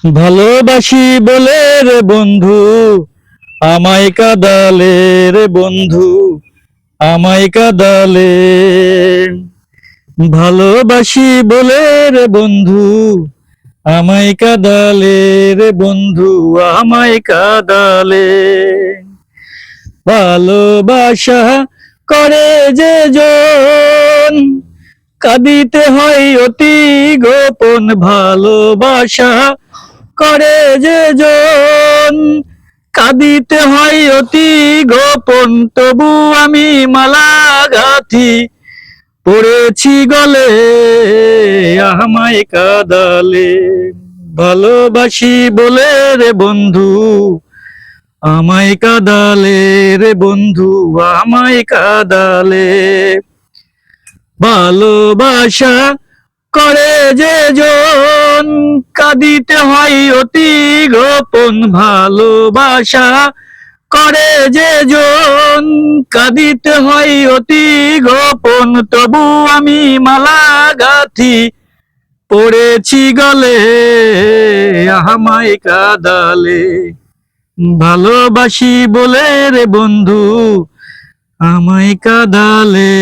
ভালোবাসি বলে রে বন্ধু আমায় কাঁদালে রে বন্ধু আমায় কাঁদালে। ভালোবাসি বলে রে বন্ধু আমায় কাঁদালে রে বন্ধু আমায় কাঁদালে। ভালোবাসা করে যে জন কাঁদিতে হয় অতি গোপন। ভালোবাসা করে যে জন কাঁদিতে হয় অতি গোপন। তবু আমি মালা গাঁথি পড়েছি গলে আমায় কাঁদালে। ভালোবাসি বলে রে বন্ধু আমায় কাঁদালে রে বন্ধু আমায় কাঁদালে। ভালোবাসা করে যে জন কাঁদিতে হয় অতি গোপন। ভালোবাসা করে যে জন কাঁদিতে হয় অতি গোপন। তবু আমি মালা গাঁথি পড়েছি গলে আমায় কাঁদালে। ভালোবাসি বলে রে বন্ধু আমায় কাঁদালে।